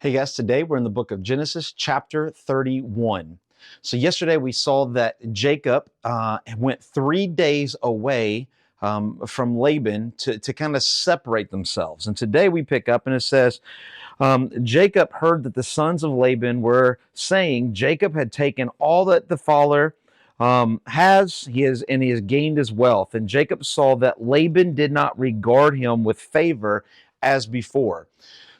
Hey guys, today we're in the book of Genesis, chapter 31. So yesterday we saw that Jacob went 3 days away from Laban to kind of separate themselves. And today we pick up and it says, Jacob heard that the sons of Laban were saying Jacob had taken all that the father he has gained his wealth. And Jacob saw that Laban did not regard him with favor as before.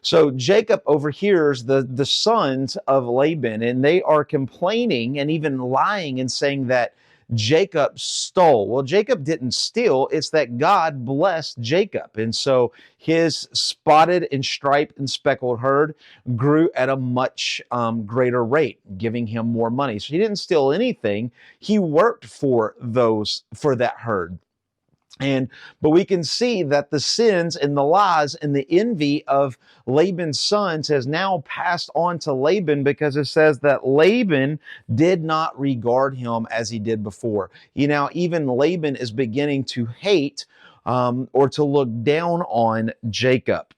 So Jacob overhears the sons of Laban, and they are complaining and even lying and saying that Jacob stole. Well, Jacob didn't steal, it's that God blessed Jacob. And so his spotted and striped and speckled herd grew at a much greater rate, giving him more money. So he didn't steal anything, he worked for that herd. But we can see that the sins and the lies and the envy of Laban's sons has now passed on to Laban, because it says that Laban did not regard him as he did before. Even Laban is beginning to hate or to look down on Jacob.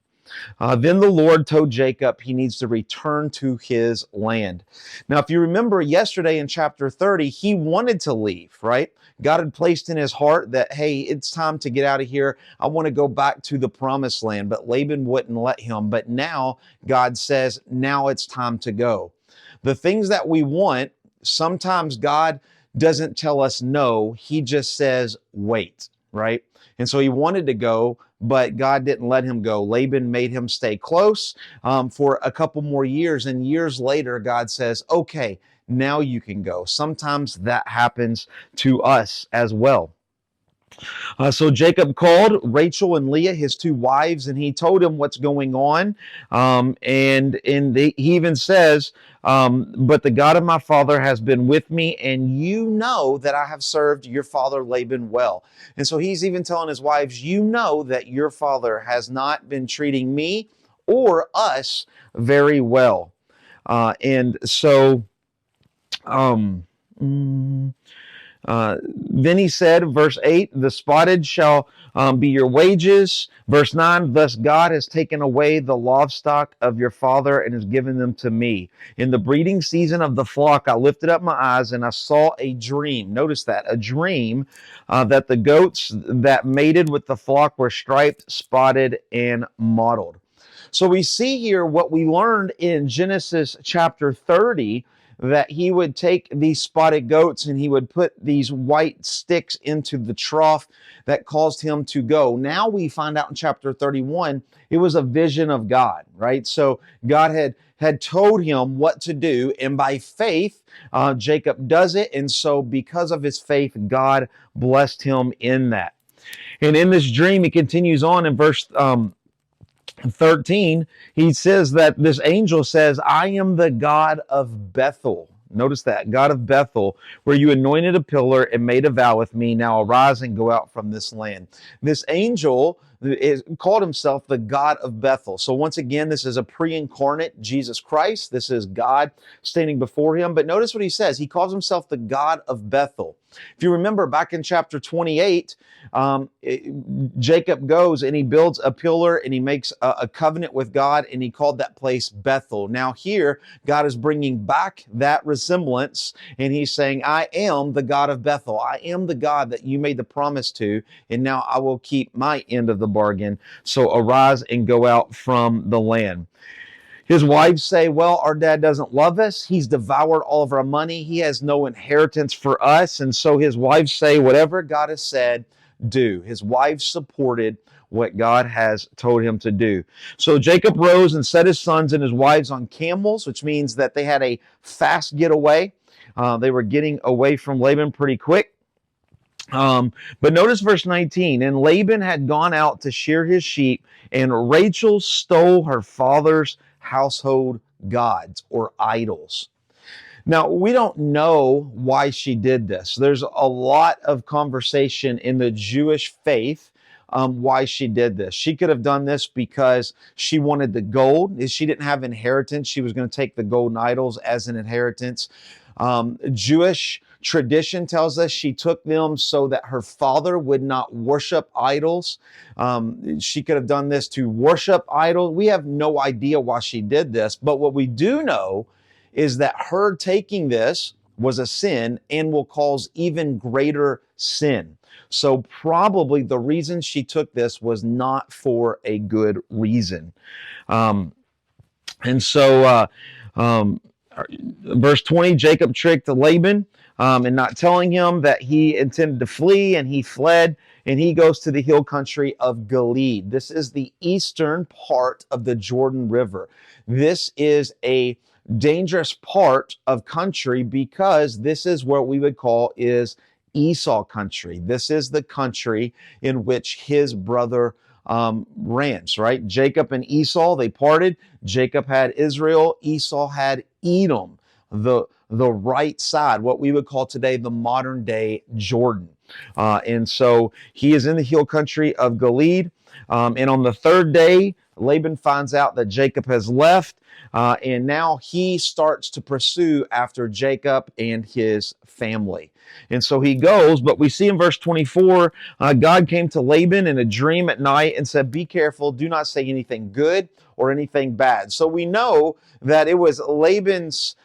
Then the Lord told Jacob he needs to return to his land. Now, if you remember yesterday in chapter 30, he wanted to leave, right? God had placed in his heart that, hey, it's time to get out of here. I want to go back to the promised land, but Laban wouldn't let him. But now God says, now it's time to go. The things that we want, sometimes God doesn't tell us no. He just says, wait, right? And so he wanted to go, but God didn't let him go. Laban made him stay close for a couple more years. And years later, God says, okay, now you can go. Sometimes that happens to us as well. So Jacob called Rachel and Leah, his two wives, and he told them what's going on. He even says, but the God of my father has been with me, and you know that I have served your father Laban well. And so he's even telling his wives, you know that your father has not been treating me or us very well. And so, um, mm, then he said, verse 8, the spotted shall be your wages. Verse 9, thus God has taken away the livestock of your father and has given them to me. In the breeding season of the flock, I lifted up my eyes and I saw a dream. Notice that, a dream that the goats that mated with the flock were striped, spotted, and mottled. So we see here what we learned in Genesis chapter 30, that he would take these spotted goats and he would put these white sticks into the trough that caused him to go. Now we find out in chapter 31, it was a vision of God, right? So God had told him what to do, and by faith, Jacob does it. And so because of his faith, God blessed him in that. And in this dream, he continues on in verse 13, he says that this angel says, I am the God of Bethel. Notice that, God of Bethel, where you anointed a pillar and made a vow with me. Now arise and go out from this land. This angel called himself the God of Bethel. So once again, this is a pre-incarnate Jesus Christ. This is God standing before him. But notice what he says. He calls himself the God of Bethel. If you remember back in chapter 28, Jacob goes and he builds a pillar and he makes a covenant with God, and he called that place Bethel. Now here, God is bringing back that resemblance, and he's saying, I am the God of Bethel. I am the God that you made the promise to, and now I will keep my end of the bargain. So arise and go out from the land. His wives say, well, our dad doesn't love us. He's devoured all of our money. He has no inheritance for us. And so his wives say, whatever God has said, do. His wives supported what God has told him to do. So Jacob rose and set his sons and his wives on camels, which means that they had a fast getaway. They were getting away from Laban pretty quick. But notice verse 19, and Laban had gone out to shear his sheep, and Rachel stole her father's household gods or idols. Now, we don't know why she did this. There's a lot of conversation in the Jewish faith why she did this. She could have done this because she wanted the gold. She didn't have inheritance. She was going to take the golden idols as an inheritance. Jewish Tradition tells us she took them so that her father would not worship idols. She could have done this to worship idols. We have no idea why she did this, but what we do know is that her taking this was a sin and will cause even greater sin. So probably the reason she took this was not for a good reason. Um, and so, verse 20, Jacob tricked Laban and not telling him that he intended to flee, and he fled, and he goes to the hill country of Gilead. This is the eastern part of the Jordan River. This is a dangerous part of country because this is what we would call is Esau country. This is the country in which his brother ranch, right? Jacob and Esau, they parted. Jacob had Israel, Esau had Edom, the right side, what we would call today the modern day Jordan. And so he is in the hill country of Gilead. And on the third day, Laban finds out that Jacob has left. And now he starts to pursue after Jacob and his family. And so he goes, but we see in verse 24, God came to Laban in a dream at night and said, be careful, do not say anything good or anything bad. So we know that it was Laban's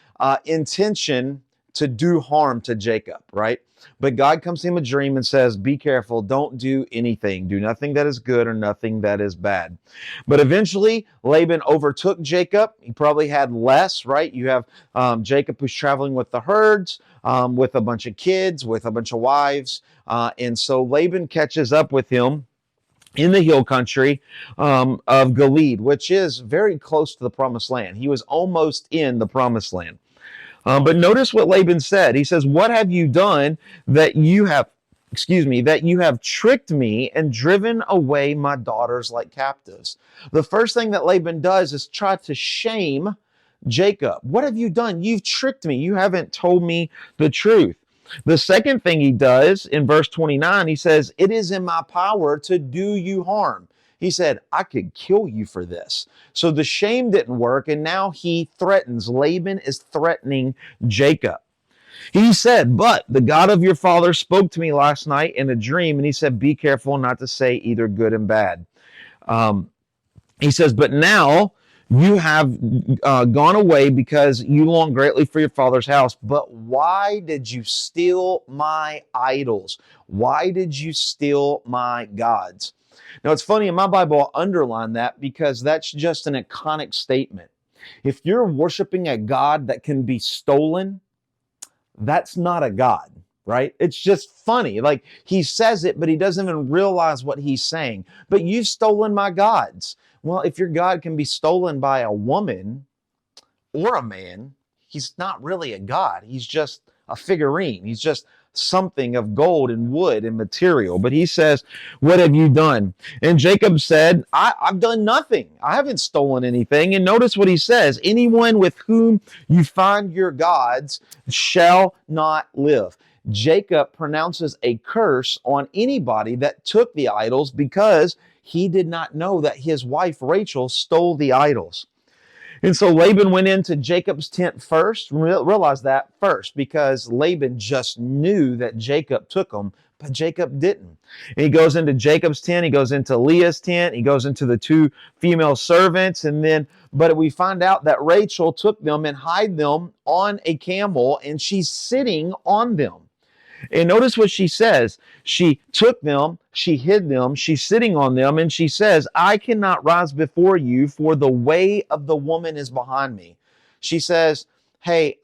intention to do harm to Jacob, right? But God comes to him in a dream and says, be careful, don't do anything. Do nothing that is good or nothing that is bad. But eventually, Laban overtook Jacob. He probably had less, right? You have Jacob who's traveling with the herds, with a bunch of kids, with a bunch of wives. And so Laban catches up with him in the hill country of Gilead, which is very close to the promised land. He was almost in the promised land. But notice what Laban said. He says, what have you done that you have tricked me and driven away my daughters like captives? The first thing that Laban does is try to shame Jacob. What have you done? You've tricked me. You haven't told me the truth. The second thing he does in verse 29, he says, it is in my power to do you harm. He said, I could kill you for this. So the shame didn't work, and now he threatens. Laban is threatening Jacob. He said, but the God of your father spoke to me last night in a dream, and he said, be careful not to say either good and bad. He says, but now you have gone away because you long greatly for your father's house. But why did you steal my idols? Why did you steal my gods? Now, it's funny, in my Bible, I underline that because that's just an iconic statement. If you're worshiping a God that can be stolen, that's not a God, right? It's just funny. Like, he says it, but he doesn't even realize what he's saying. But you've stolen my gods. Well, if your God can be stolen by a woman or a man, he's not really a God. He's just a figurine. He's just something of gold and wood and material. But he says, what have you done? And Jacob said, I've done nothing. I haven't stolen anything. And notice what he says, anyone with whom you find your gods shall not live. Jacob pronounces a curse on anybody that took the idols because he did not know that his wife Rachel stole the idols. And so Laban went into Jacob's tent first, realized that first, because Laban just knew that Jacob took them, but Jacob didn't. And he goes into Jacob's tent, he goes into Leah's tent, he goes into the two female servants, but we find out that Rachel took them and hid them on a camel, and she's sitting on them. And notice what she says. She took them, she hid them, she's sitting on them, and she says, I cannot rise before you, for the way of the woman is behind me. She says, hey,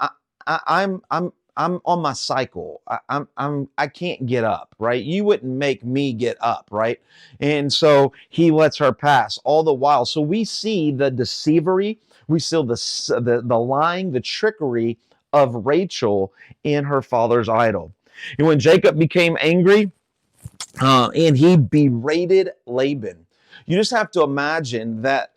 I'm on my cycle. I can't get up, right? You wouldn't make me get up, right? And so he lets her pass all the while. So we see the deceivery, we see the lying, the trickery of Rachel in her father's idol. And when Jacob became angry and he berated Laban, you just have to imagine that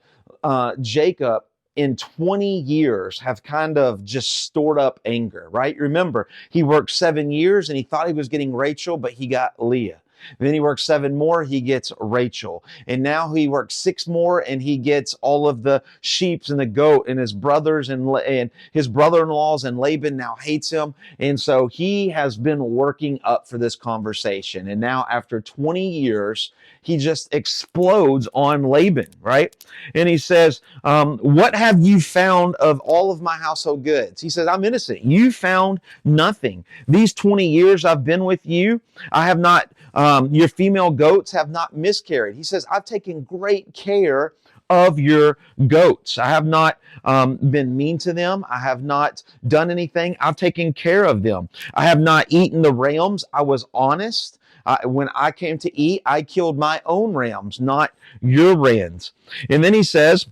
Jacob in 20 years have kind of just stored up anger, right? Remember, he worked 7 years and he thought he was getting Rachel, but he got Leah. Then he works 7 more, he gets Rachel. And now he works 6 more and he gets all of the sheep and the goat, and his brothers and his brother-in-laws, and Laban now hates him. And so he has been working up for this conversation. And now after 20 years, he just explodes on Laban, right? And he says, what have you found of all of my household goods? He says, I'm innocent. You found nothing. These 20 years I've been with you, I have not, your female goats have not miscarried. He says, I've taken great care of your goats. I have not been mean to them. I have not done anything. I've taken care of them. I have not eaten the rams. I was honest. When I came to eat, I killed my own rams, not your rams. And then he says,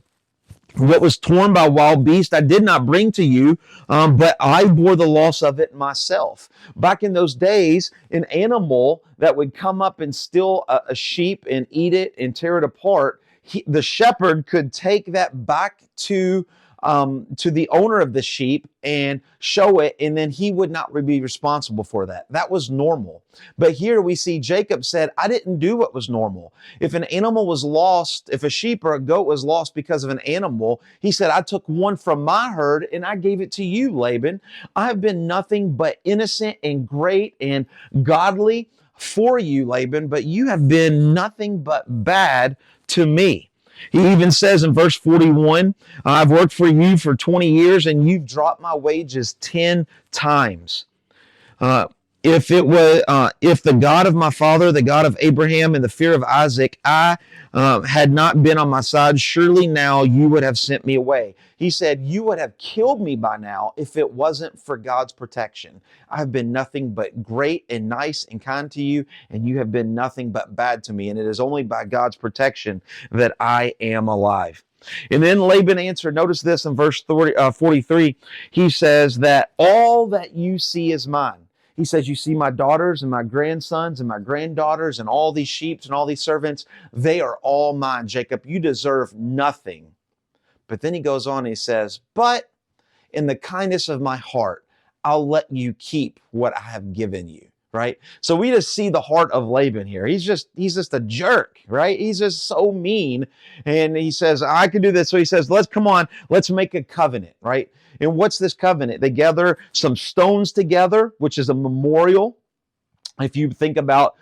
what was torn by wild beasts, I did not bring to you, but I bore the loss of it myself. Back in those days, an animal that would come up and steal a sheep and eat it and tear it apart, the shepherd could take that back to the owner of the sheep and show it, and then he would not be responsible for that. That was normal. But here we see Jacob said, I didn't do what was normal. If an animal was lost, if a sheep or a goat was lost because of an animal, he said, I took one from my herd and I gave it to you, Laban. I have been nothing but innocent and great and godly for you, Laban, but you have been nothing but bad to me. He even says in verse 41, I've worked for you for 20 years and you've dropped my wages 10 times. If the God of my father, the God of Abraham, and the fear of Isaac, I had not been on my side, surely now you would have sent me away. He said, you would have killed me by now if it wasn't for God's protection. I have been nothing but great and nice and kind to you, and you have been nothing but bad to me. And it is only by God's protection that I am alive. And then Laban answered, notice this in verse 43, he says that all that you see is mine. He says, you see my daughters and my grandsons and my granddaughters and all these sheep and all these servants, they are all mine, Jacob. You deserve nothing. But then he goes on and he says, but in the kindness of my heart, I'll let you keep what I have given you, right? So we just see the heart of Laban here. He's just a jerk, right? He's just so mean. And he says, I can do this. So he says, let's make a covenant, right? And what's this covenant? They gather some stones together, which is a memorial. If you think about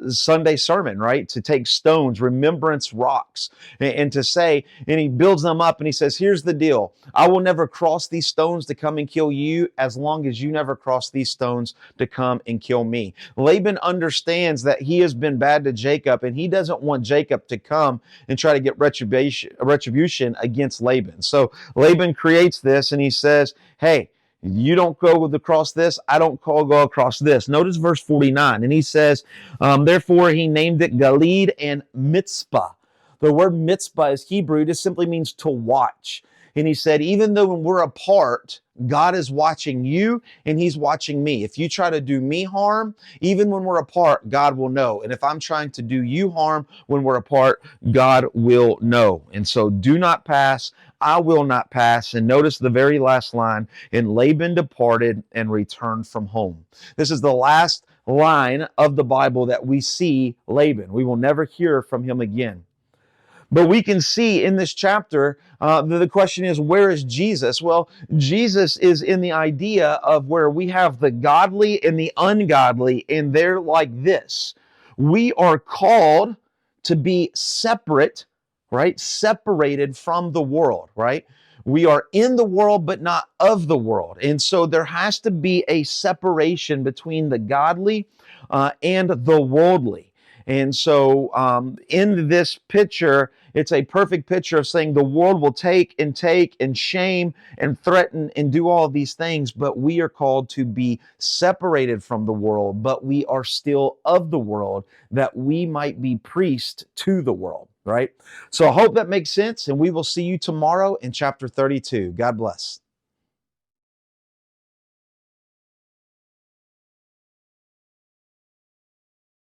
Sunday sermon, right? To take stones, remembrance rocks, and to say, and he builds them up and he says, here's the deal. I will never cross these stones to come and kill you as long as you never cross these stones to come and kill me. Laban understands that he has been bad to Jacob and he doesn't want Jacob to come and try to get retribution against Laban. So Laban creates this and he says, hey, you don't go across this, I don't go across this. Notice verse 49. And he says, therefore he named it Galeed and Mitzpah. The word Mitzpah is Hebrew. It just simply means to watch. And he said, even though when we're apart, God is watching you and he's watching me. If you try to do me harm, even when we're apart, God will know. And if I'm trying to do you harm when we're apart, God will know. And so do not pass. I will not pass. And notice the very last line, and Laban departed and returned from home. This is the last line of the Bible that we see Laban. We will never hear from him again. But we can see in this chapter, the question is, where is Jesus? Well, Jesus is in the idea of where we have the godly and the ungodly, and they're like this. We are called to be separate, right? Separated from the world, right? We are in the world, but not of the world. And so there has to be a separation between the godly and the worldly. And so in this picture, it's a perfect picture of saying the world will take and shame and threaten and do all of these things, but we are called to be separated from the world, but we are still of the world, that we might be priests to the world, right? So I hope that makes sense, and we will see you tomorrow in chapter 32. God bless.